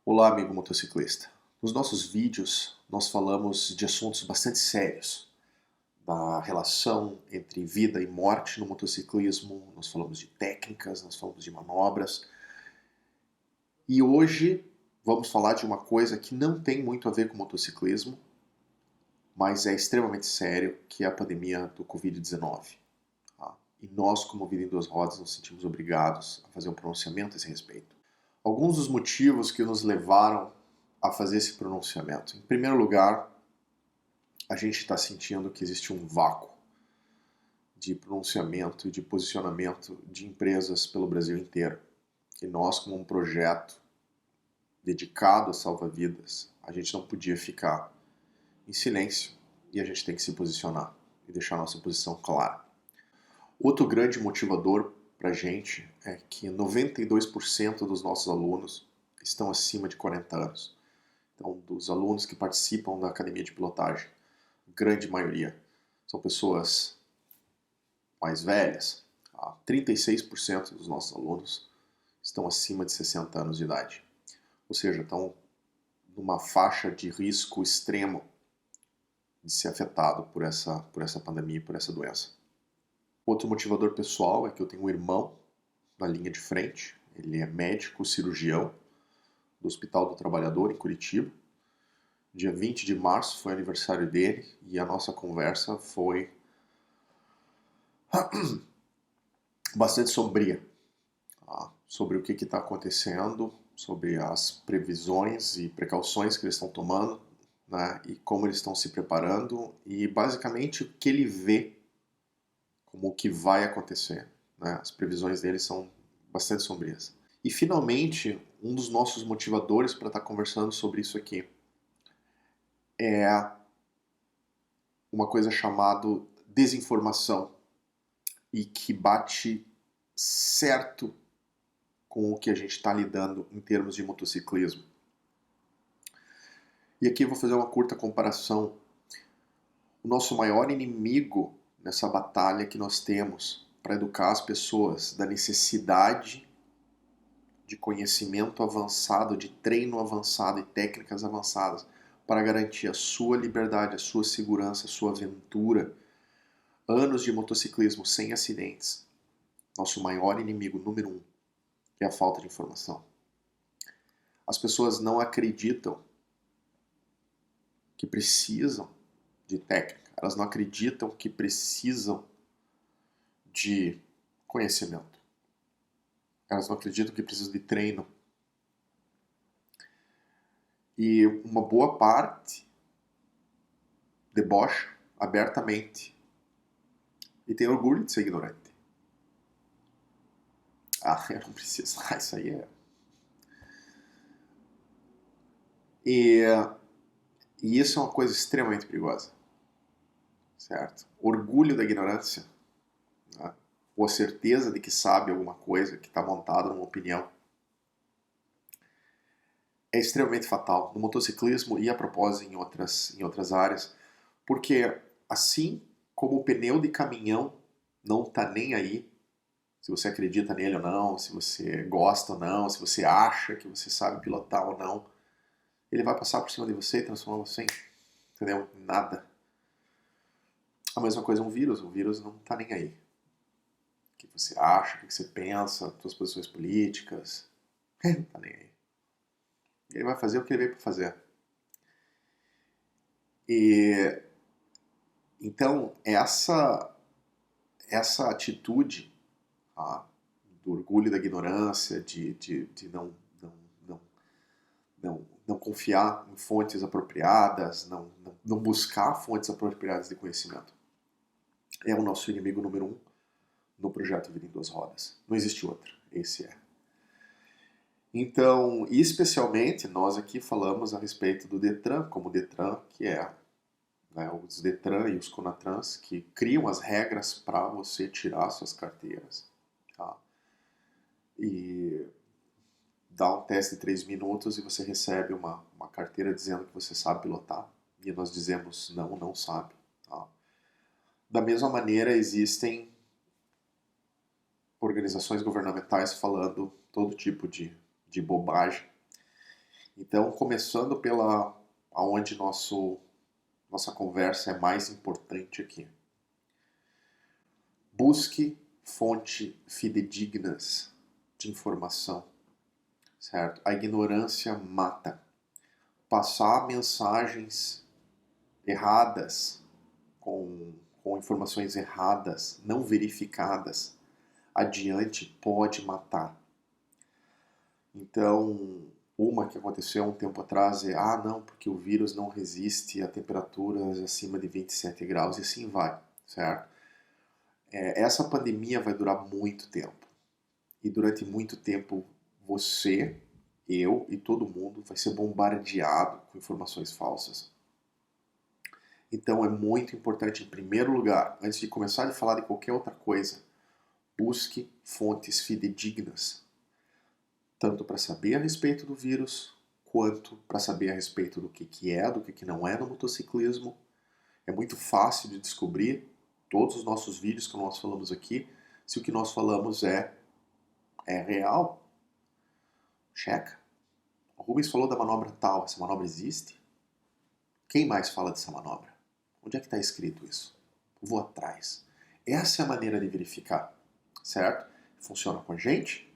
Olá, amigo motociclista. Nos nossos vídeos, nós falamos de assuntos bastante sérios, da relação entre vida e morte no motociclismo, nós falamos de técnicas, nós falamos de manobras. E hoje vamos falar de uma coisa que não tem muito a ver com motociclismo, mas é extremamente sério, que é a pandemia do Covid-19. Tá? E nós, como Vida em Duas Rodas, nos sentimos obrigados a fazer um pronunciamento a esse respeito. Alguns dos motivos que nos levaram a fazer esse pronunciamento. Em primeiro lugar, a gente está sentindo que existe um vácuo de pronunciamento e de posicionamento de empresas pelo Brasil inteiro. E nós, como um projeto dedicado a salva-vidas, a gente não podia ficar em silêncio e a gente tem que se posicionar e deixar a nossa posição clara. Outro grande motivador para a gente é que 92% dos nossos alunos estão acima de 40 anos. Então, dos alunos que participam da academia de pilotagem, grande maioria são pessoas mais velhas. 36% dos nossos alunos estão acima de 60 anos de idade. Ou seja, estão numa faixa de risco extremo de ser afetado por essa pandemia e por essa doença. Outro motivador pessoal é que eu tenho um irmão na linha de frente. Ele é médico cirurgião do Hospital do Trabalhador, em Curitiba. Dia 20 de março foi aniversário dele e a nossa conversa foi bastante sombria, sobre o que está acontecendo, sobre as previsões e precauções que eles estão tomando, né, e como eles estão se preparando e basicamente o que ele vê como o que vai acontecer. Né? As previsões dele são bastante sombrias. E finalmente, um dos nossos motivadores para estar conversando sobre isso aqui é uma coisa chamada desinformação e que bate certo com o que a gente está lidando em termos de motociclismo. E aqui eu vou fazer uma curta comparação. O nosso maior inimigo nessa batalha que nós temos para educar as pessoas da necessidade de conhecimento avançado, de treino avançado e técnicas avançadas para garantir a sua liberdade, a sua segurança, a sua aventura, anos de motociclismo sem acidentes. Nosso maior inimigo número 1 é a falta de informação. As pessoas não acreditam que precisam de técnica, elas não acreditam que precisam de conhecimento, elas não acreditam que precisam de treino. E uma boa parte debocha abertamente e tem orgulho de ser ignorante. Eu não preciso. Isso aí é... E isso é uma coisa extremamente perigosa. Certo? Orgulho da ignorância, né? Ou a certeza de que sabe alguma coisa, que está montada numa opinião, é extremamente fatal no motociclismo e a propósito em outras áreas, porque assim como o pneu de caminhão não está nem aí se você acredita nele ou não, se você gosta ou não, se você acha que você sabe pilotar ou não, ele vai passar por cima de você e transformar você em, entendeu? Nada. A mesma coisa é um vírus. O vírus não tá nem aí. O que você acha, o que você pensa, suas posições políticas, ele não tá nem aí. Ele vai fazer o que ele veio para fazer. E então essa atitude do orgulho da ignorância, de não confiar em fontes apropriadas, não buscar fontes apropriadas de conhecimento, é o nosso inimigo número 1 no projeto Vida em Duas Rodas. Não existe outro, esse é. Então, especialmente, nós aqui falamos a respeito do Detran, como o Detran, que é, né, os Detran e os Conatrans, que criam as regras para você tirar suas carteiras. Tá? E dá um teste de 3 minutos e você recebe uma carteira dizendo que você sabe pilotar. E nós dizemos, não sabe. Tá? Da mesma maneira, existem organizações governamentais falando todo tipo de bobagem Então, começando pela aonde nossa conversa é mais importante aqui. Busque fontes fidedignas de informação, certo? A ignorância mata. Passar mensagens erradas, com informações erradas, não verificadas, adiante pode matar. Então, uma que aconteceu há um tempo atrás é, não, porque o vírus não resiste a temperaturas acima de 27 graus, e assim vai, certo? Essa pandemia vai durar muito tempo. E durante muito tempo, você, eu e todo mundo vai ser bombardeado com informações falsas. Então é muito importante, em primeiro lugar, antes de começar a falar de qualquer outra coisa, busque fontes fidedignas, tanto para saber a respeito do vírus, quanto para saber a respeito do que é, do que não é no motociclismo. É muito fácil de descobrir, todos os nossos vídeos que nós falamos aqui, se o que nós falamos é real. Checa. O Rubens falou da manobra tal, essa manobra existe? Quem mais fala dessa manobra? Onde é que está escrito isso? Eu vou atrás. Essa é a maneira de verificar, certo? Funciona com a gente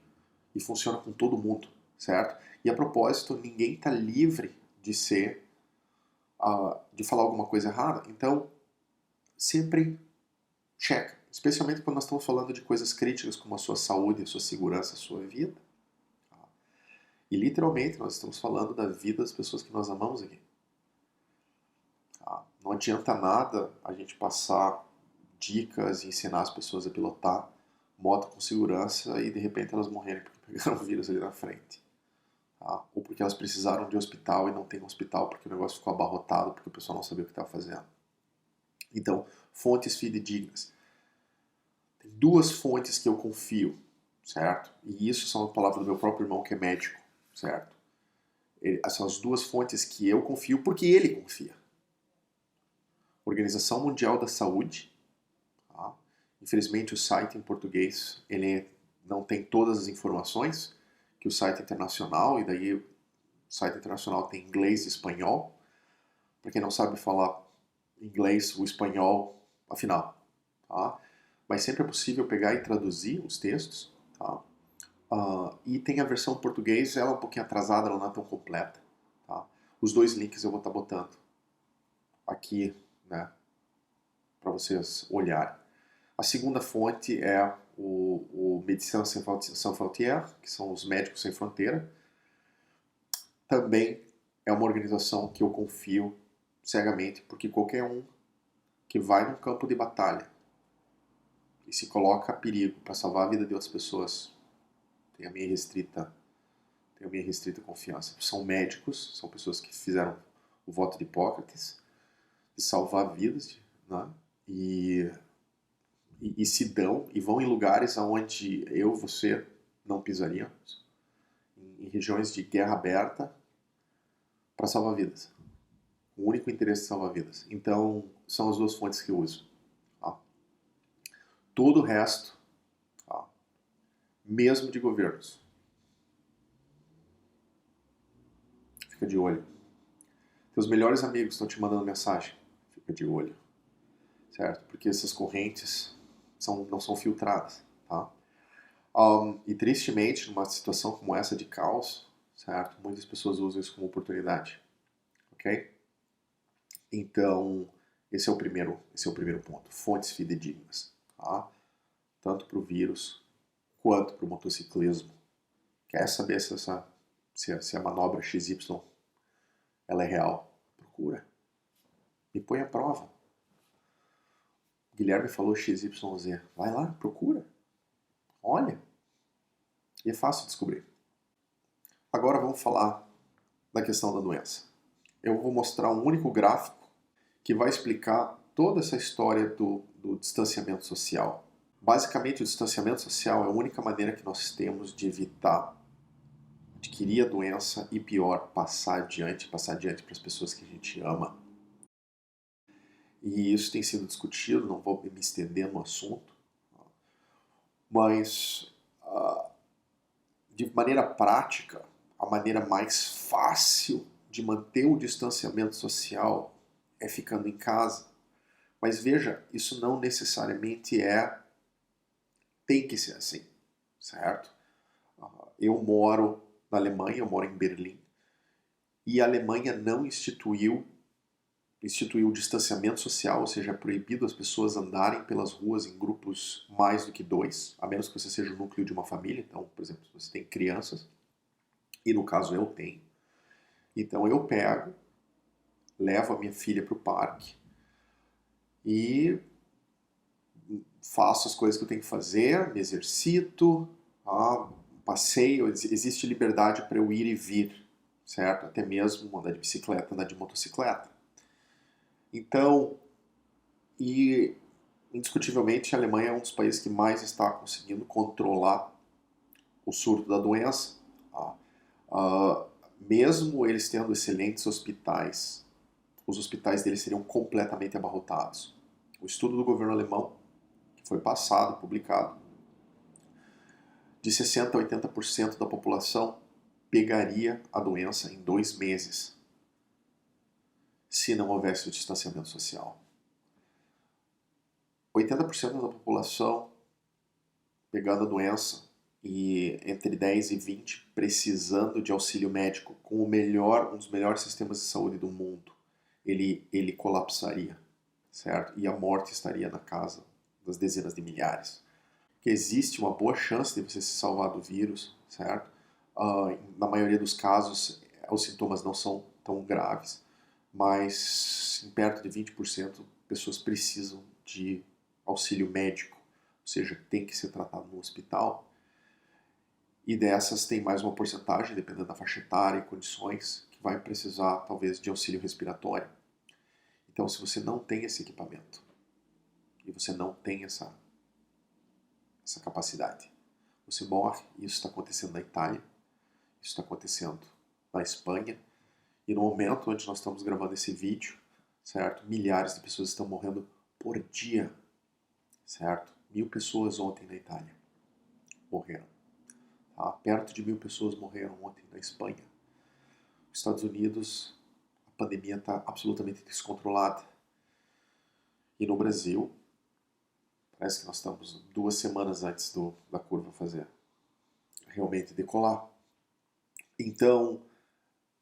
e funciona com todo mundo, certo? E a propósito, ninguém está livre de de falar alguma coisa errada. Então, sempre checa, especialmente quando nós estamos falando de coisas críticas como a sua saúde, a sua segurança, a sua vida. E literalmente nós estamos falando da vida das pessoas que nós amamos aqui. Não adianta nada a gente passar dicas e ensinar as pessoas a pilotar moto com segurança e de repente elas morrerem porque pegaram o vírus ali na frente. Ou porque elas precisaram de hospital e não tem hospital porque o negócio ficou abarrotado porque o pessoal não sabia o que estava fazendo. Então, fontes fidedignas. Tem duas fontes que eu confio, certo? E isso são as palavras do meu próprio irmão que é médico, certo? Essas são as duas fontes que eu confio porque ele confia. Organização Mundial da Saúde. Tá? Infelizmente o site em português ele não tem todas as informações que o site internacional, e daí o site internacional tem inglês e espanhol. Para quem não sabe falar inglês, o espanhol, afinal. Tá? Mas sempre é possível pegar e traduzir os textos. Tá? E tem a versão português, ela é um pouquinho atrasada, ela não é tão completa. Tá? Os dois links eu vou estar botando aqui, né, para vocês olharem. A segunda fonte é o Médecins Sans Frontières, que são os Médicos Sem Fronteira. Também é uma organização que eu confio cegamente, porque qualquer um que vai num campo de batalha e se coloca a perigo para salvar a vida de outras pessoas tem a minha restrita confiança. São médicos, são pessoas que fizeram o voto de Hipócrates, de salvar vidas, né? E se dão e vão em lugares onde eu, você não pisaríamos, em regiões de guerra aberta, para salvar vidas. O único interesse de salvar vidas. Então, são as duas fontes que eu uso. Tá? Todo o resto, tá? Mesmo de governos, fica de olho. Teus melhores amigos estão te mandando mensagem, fica de olho. Certo? Porque essas correntes não são filtradas. Tá? E tristemente, numa situação como essa de caos, certo? Muitas pessoas usam isso como oportunidade. Ok? Então, esse é o primeiro ponto. Fontes fidedignas. Tá? Tanto para o vírus quanto para o motociclismo. Quer saber se a manobra XY ela é real? Procura. Me põe à prova. Guilherme falou XYZ. Vai lá, procura. Olha. E é fácil descobrir. Agora vamos falar da questão da doença. Eu vou mostrar um único gráfico que vai explicar toda essa história do distanciamento social. Basicamente, o distanciamento social é a única maneira que nós temos de evitar adquirir a doença e, pior, passar adiante para as pessoas que a gente ama. E isso tem sido discutido, não vou me estender no assunto, mas de maneira prática, a maneira mais fácil de manter o distanciamento social é ficando em casa. Mas veja, isso não necessariamente tem que ser assim, certo? Eu moro na Alemanha, eu moro em Berlim, e a Alemanha não instituiu o distanciamento social, ou seja, é proibido as pessoas andarem pelas ruas em grupos mais do que 2, a menos que você seja o núcleo de uma família. Então, por exemplo, se você tem crianças, e no caso eu tenho, então eu pego, levo a minha filha para o parque e faço as coisas que eu tenho que fazer, me exercito, passeio, existe liberdade para eu ir e vir, certo? Até mesmo andar de bicicleta, andar de motocicleta. Então, e indiscutivelmente a Alemanha é um dos países que mais está conseguindo controlar o surto da doença. Mesmo eles tendo excelentes hospitais, os hospitais deles seriam completamente abarrotados. O estudo do governo alemão, que foi passado, publicado, de 60% a 80% da população pegaria a doença em 2 meses, se não houvesse o distanciamento social. 80% da população pegando a doença e entre 10 e 20 precisando de auxílio médico com um dos melhores sistemas de saúde do mundo, ele colapsaria, certo? E a morte estaria na casa das dezenas de milhares. Que existe uma boa chance de você se salvar do vírus, certo? Na maioria dos casos, os sintomas não são tão graves, mas em perto de 20% pessoas precisam de auxílio médico, ou seja, tem que ser tratado no hospital. E dessas tem mais uma porcentagem, dependendo da faixa etária e condições, que vai precisar talvez de auxílio respiratório. Então, se você não tem esse equipamento e você não tem essa capacidade, você morre. Isso está acontecendo na Itália, isso está acontecendo na Espanha, e no momento onde nós estamos gravando esse vídeo, certo? Milhares de pessoas estão morrendo por dia, certo? 1.000 pessoas ontem na Itália morreram. Tá? Perto de 1.000 pessoas morreram ontem na Espanha. Nos Estados Unidos, a pandemia está absolutamente descontrolada. E no Brasil, parece que nós estamos 2 semanas antes da curva fazer realmente decolar. Então,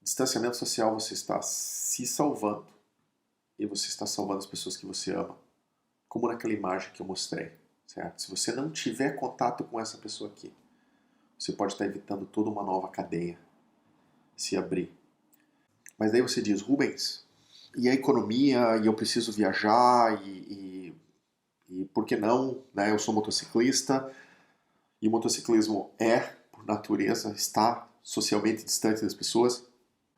distanciamento social, você está se salvando e você está salvando as pessoas que você ama, como naquela imagem que eu mostrei, certo? Se você não tiver contato com essa pessoa aqui, você pode estar evitando toda uma nova cadeia se abrir. Mas daí você diz, Rubens, e a economia, e eu preciso viajar, e por que não, né? Eu sou motociclista, e o motociclismo por natureza, está socialmente distante das pessoas.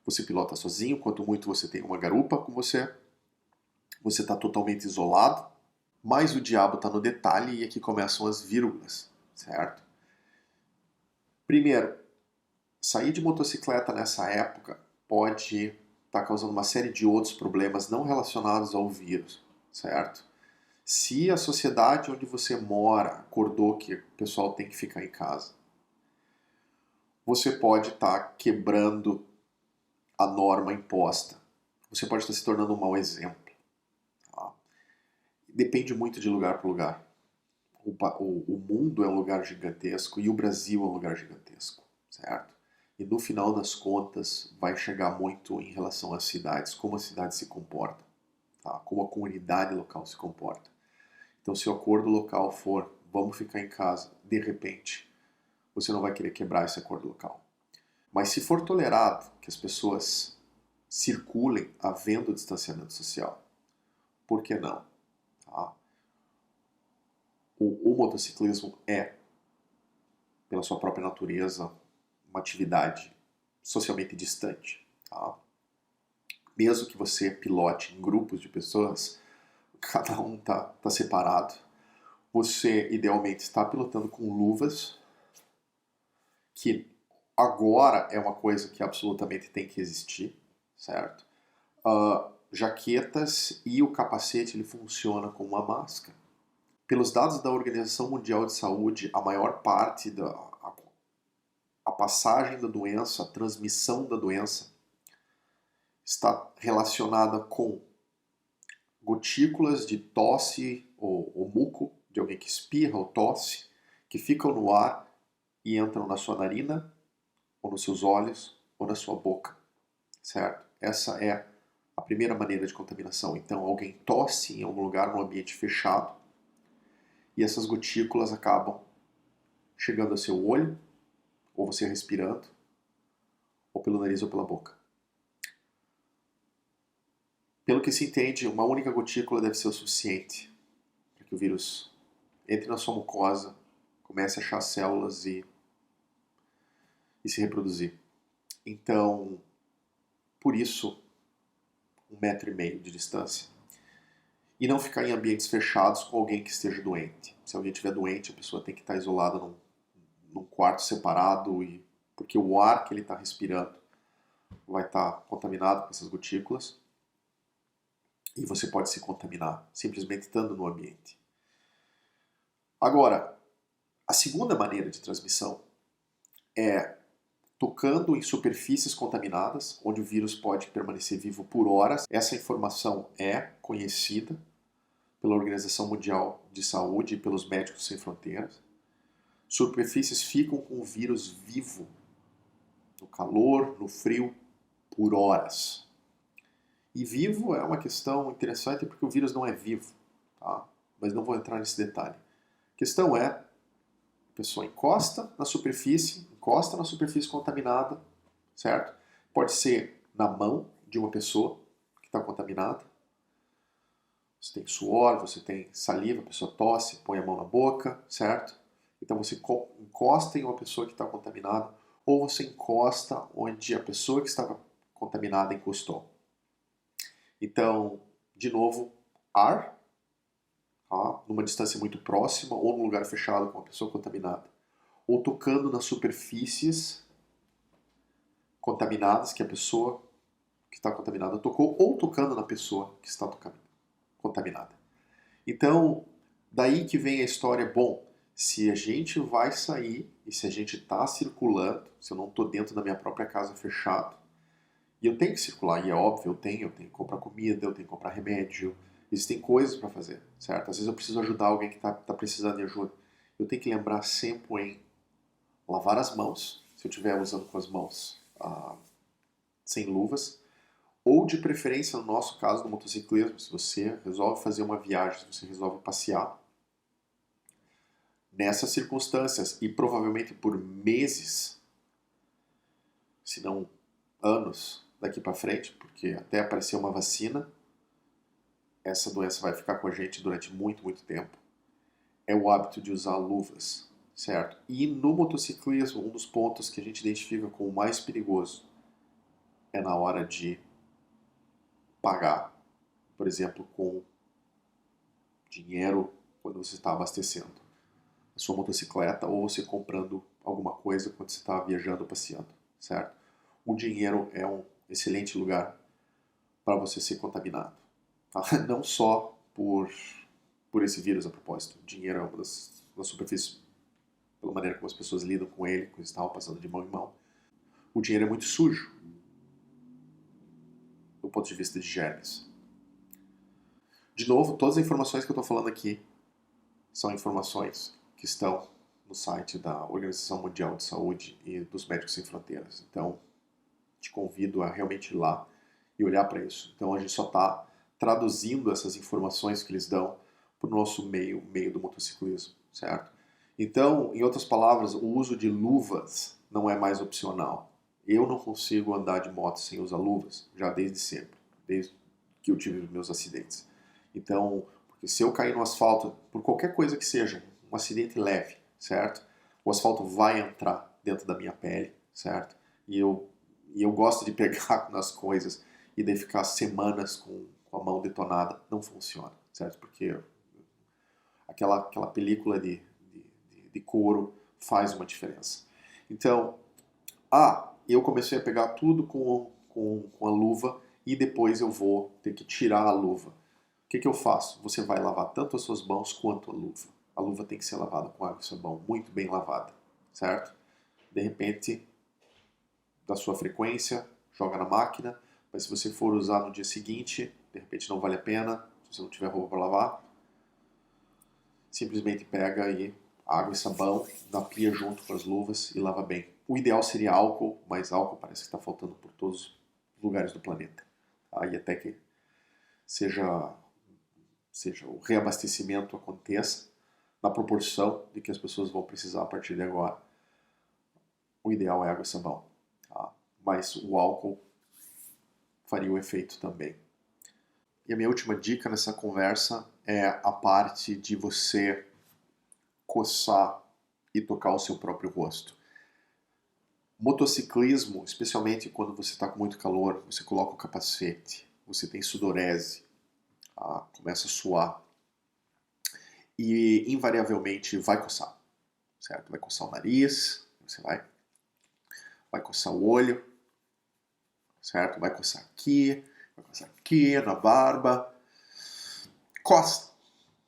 Você pilota sozinho, quanto muito você tem uma garupa com você está totalmente isolado, mas o diabo está no detalhe e aqui começam as vírgulas, certo? Primeiro, sair de motocicleta nessa época pode estar causando uma série de outros problemas não relacionados ao vírus, certo? Se a sociedade onde você mora acordou que o pessoal tem que ficar em casa, você pode estar quebrando a norma imposta. Você pode estar se tornando um mau exemplo. Tá? Depende muito de lugar para lugar. O mundo é um lugar gigantesco e o Brasil é um lugar gigantesco, certo? E no final das contas vai chegar muito em relação às cidades, como a cidade se comporta, tá? Como a comunidade local se comporta. Então, se o acordo local for vamos ficar em casa, de repente, você não vai querer quebrar esse acordo local. Mas se for tolerado que as pessoas circulem havendo distanciamento social, por que não? Tá? O motociclismo pela sua própria natureza, uma atividade socialmente distante. Tá? Mesmo que você pilote em grupos de pessoas, cada um tá separado. Você, idealmente, está pilotando com luvas, que agora é uma coisa que absolutamente tem que existir, certo? Jaquetas e o capacete ele funciona como uma máscara. Pelos dados da Organização Mundial de Saúde, a maior parte passagem da doença, a transmissão da doença, está relacionada com gotículas de tosse ou muco de alguém que espirra ou tosse, que ficam no ar e entram na sua narina, ou nos seus olhos, ou na sua boca, certo? Essa é a primeira maneira de contaminação. Então, alguém tosse em algum lugar, num ambiente fechado, e essas gotículas acabam chegando ao seu olho, ou você respirando, ou pelo nariz ou pela boca. Pelo que se entende, uma única gotícula deve ser o suficiente para que o vírus entre na sua mucosa, comece a achar células e se reproduzir. Então, por isso, 1,5 metro de distância. E não ficar em ambientes fechados com alguém que esteja doente. Se alguém estiver doente, a pessoa tem que estar isolada num quarto separado, porque o ar que ele está respirando vai estar contaminado com essas gotículas e você pode se contaminar simplesmente estando no ambiente. Agora, a segunda maneira de transmissão é tocando em superfícies contaminadas, onde o vírus pode permanecer vivo por horas. Essa informação é conhecida pela Organização Mundial de Saúde e pelos Médicos Sem Fronteiras. Superfícies ficam com o vírus vivo, no calor, no frio, por horas. E vivo é uma questão interessante porque o vírus não é vivo, tá? Mas não vou entrar nesse detalhe. A questão é, a pessoa encosta na superfície contaminada, certo? Pode ser na mão de uma pessoa que está contaminada. Você tem suor, você tem saliva, a pessoa tosse, põe a mão na boca, certo? Então você encosta em uma pessoa que está contaminada, ou você encosta onde a pessoa que estava contaminada encostou. Então, de novo, ar, tá? Numa distância muito próxima, ou num lugar fechado com a pessoa contaminada, ou tocando nas superfícies contaminadas que a pessoa que está contaminada tocou, ou tocando na pessoa que está contaminada. Então, daí que vem a história, bom, se a gente vai sair e se a gente está circulando, se eu não estou dentro da minha própria casa fechado, e eu tenho que circular, e é óbvio, eu tenho que comprar comida, eu tenho que comprar remédio, existem coisas para fazer, certo? Às vezes eu preciso ajudar alguém que está precisando de ajuda. Eu tenho que lembrar sempre em lavar as mãos, se eu estiver usando com as mãos sem luvas, ou de preferência, no nosso caso do motociclismo, se você resolve fazer uma viagem, se você resolve passear, nessas circunstâncias, e provavelmente por meses, se não anos daqui para frente, porque até aparecer uma vacina, essa doença vai ficar com a gente durante muito, muito tempo, é o hábito de usar luvas, certo? E no motociclismo, um dos pontos que a gente identifica como o mais perigoso é na hora de pagar, por exemplo, com dinheiro quando você está abastecendo a sua motocicleta ou você comprando alguma coisa quando você está viajando ou passeando, certo? O dinheiro é um excelente lugar para você ser contaminado, tá? Não só por esse vírus a propósito. O dinheiro é uma das superfícies, pela maneira como as pessoas lidam com ele, quando estavam passando de mão em mão. O dinheiro é muito sujo do ponto de vista de germes. De novo, todas as informações que eu estou falando aqui são informações que estão no site da Organização Mundial de Saúde e dos Médicos Sem Fronteiras. Então, te convido a realmente ir lá e olhar para isso. Então, a gente só está traduzindo essas informações que eles dão para o nosso meio do motociclismo, certo? Então, em outras palavras, o uso de luvas não é mais opcional. Eu não consigo andar de moto sem usar luvas, já desde sempre, desde que eu tive meus acidentes. Então, porque se eu cair no asfalto, por qualquer coisa que seja, um acidente leve, certo? O asfalto vai entrar dentro da minha pele, certo? E eu gosto de pegar nas coisas e daí ficar semanas com a mão detonada, não funciona, certo? Porque aquela película de couro faz uma diferença. Então, eu comecei a pegar tudo com a luva e depois eu vou ter que tirar a luva. O que eu faço? Você vai lavar tanto as suas mãos quanto a luva. A luva tem que ser lavada com água e sabão, muito bem lavada, certo? de repente, da sua frequência, joga na máquina, mas se você for usar no dia seguinte, de repente não vale a pena, se você não tiver roupa para lavar, simplesmente pega aí água e sabão, dá pia junto com as luvas e lava bem. O ideal seria álcool, mas álcool parece que está faltando por todos os lugares do planeta. Aí até que seja o reabastecimento aconteça na proporção de que as pessoas vão precisar a partir de agora. O ideal é água e sabão, tá? Mas o álcool faria o efeito também. E a minha última dica nessa conversa é a parte de você coçar e tocar o seu próprio rosto. Motociclismo, especialmente quando você está com muito calor, você coloca o capacete, você tem sudorese, tá? Começa a suar e invariavelmente vai coçar, certo? Vai coçar o nariz, você vai coçar o olho, certo? Vai coçar aqui, na barba. Coça,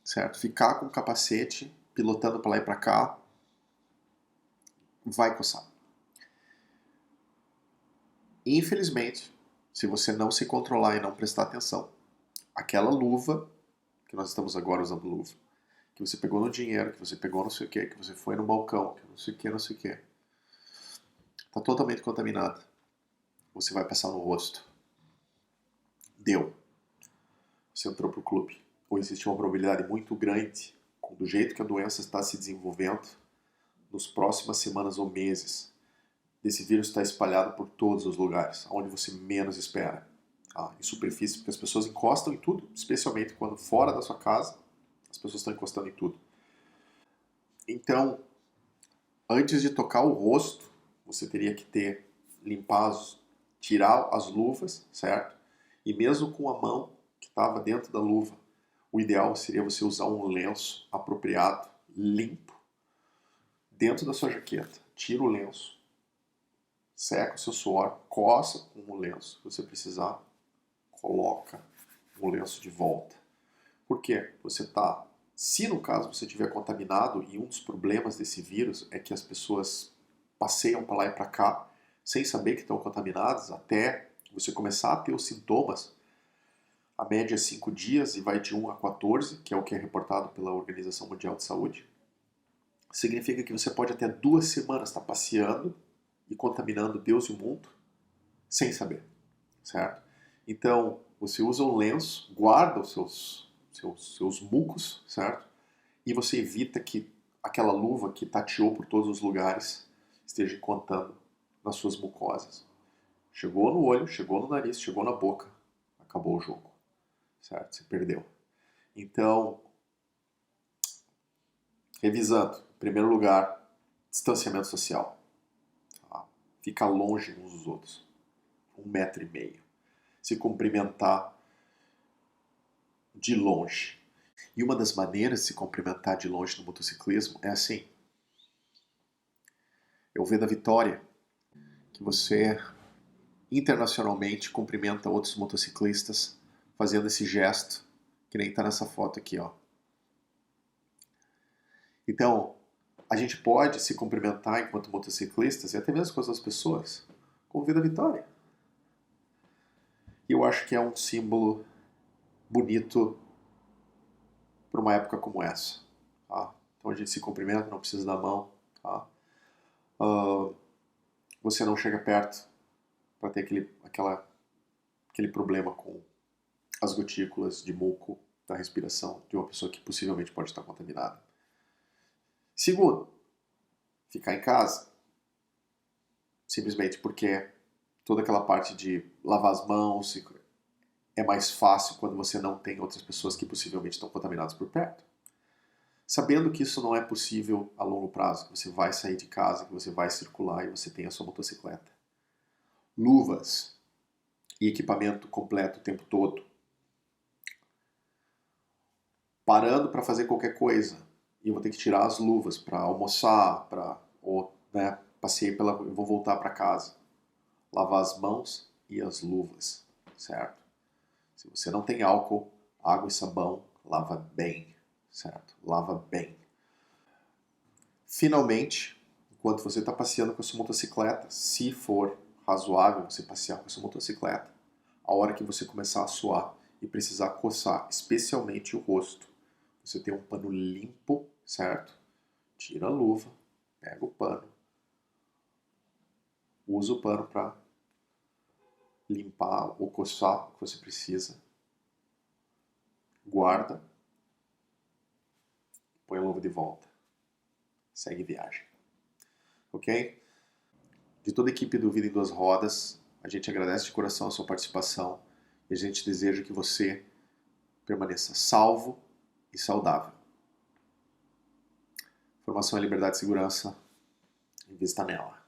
certo? Ficar com o capacete, pilotando para lá e para cá, vai coçar. Infelizmente, se você não se controlar e não prestar atenção, aquela luva, que nós estamos agora usando luva, que você pegou no dinheiro, que você pegou não sei o que você foi no balcão, que não sei o que, está totalmente contaminada. Você vai passar no rosto. Deu. Você entrou pro clube. Ou existe uma probabilidade muito grande, do jeito que a doença está se desenvolvendo, nos próximas semanas ou meses, desse vírus estar espalhado por todos os lugares, onde você menos espera. Em superfície, porque as pessoas encostam em tudo, especialmente quando fora da sua casa, as pessoas estão encostando em tudo. Então, antes de tocar o rosto, você teria que tirar as luvas, certo? E mesmo com a mão que estava dentro da luva, o ideal seria você usar um lenço apropriado, limpo, dentro da sua jaqueta. Tira o lenço, seca o seu suor, coça com o lenço. Se você precisar, coloca o lenço de volta. Por quê? Se no caso você estiver contaminado, e um dos problemas desse vírus é que as pessoas passeiam para lá e para cá sem saber que estão contaminadas, até você começar a ter os sintomas, a média é 5 dias e vai de 1 a 14, que é o que é reportado pela Organização Mundial de Saúde. Significa que você pode até 2 semanas estar passeando e contaminando Deus e o mundo sem saber, certo? Então, você usa um lenço, guarda os seus mucos, certo? E você evita que aquela luva que tateou por todos os lugares esteja contando nas suas mucosas. Chegou no olho, chegou no nariz, chegou na boca, acabou o jogo, certo? Você perdeu. Então, revisando, em primeiro lugar, distanciamento social. Tá? Ficar longe uns dos outros. 1,5 metro. Se cumprimentar de longe. E uma das maneiras de se cumprimentar de longe no motociclismo é assim. Eu vejo da Vitória que você internacionalmente cumprimenta outros motociclistas fazendo esse gesto, que nem está nessa foto aqui, ó. Então, a gente pode se cumprimentar enquanto motociclistas e até mesmo com as outras pessoas, com Vida Vitória. E eu acho que é um símbolo bonito para uma época como essa. Tá? Então a gente se cumprimenta, não precisa da mão. Tá? Você não chega perto para ter aquele problema com as gotículas de muco da respiração de uma pessoa que possivelmente pode estar contaminada. Segundo, ficar em casa. Simplesmente porque toda aquela parte de lavar as mãos é mais fácil quando você não tem outras pessoas que possivelmente estão contaminadas por perto. Sabendo que isso não é possível a longo prazo, que você vai sair de casa, que você vai circular e você tem a sua motocicleta. Luvas e equipamento completo o tempo todo. Parando para fazer qualquer coisa e eu vou ter que tirar as luvas para almoçar, eu vou voltar para casa. Lavar as mãos e as luvas, certo? Se você não tem álcool, água e sabão, lava bem, certo? Lava bem. Finalmente, enquanto você está passeando com a sua motocicleta, se for razoável você passear com a sua motocicleta, a hora que você começar a suar e precisar coçar, especialmente o rosto, você tem um pano limpo, certo? Tira a luva, pega o pano, usa o pano para limpar ou coçar o que você precisa, guarda, põe a luva de volta, segue viagem, ok? De toda a equipe do Vida em Duas Rodas, a gente agradece de coração a sua participação e a gente deseja que você permaneça salvo e saudável. Informação é liberdade e segurança, invista nela.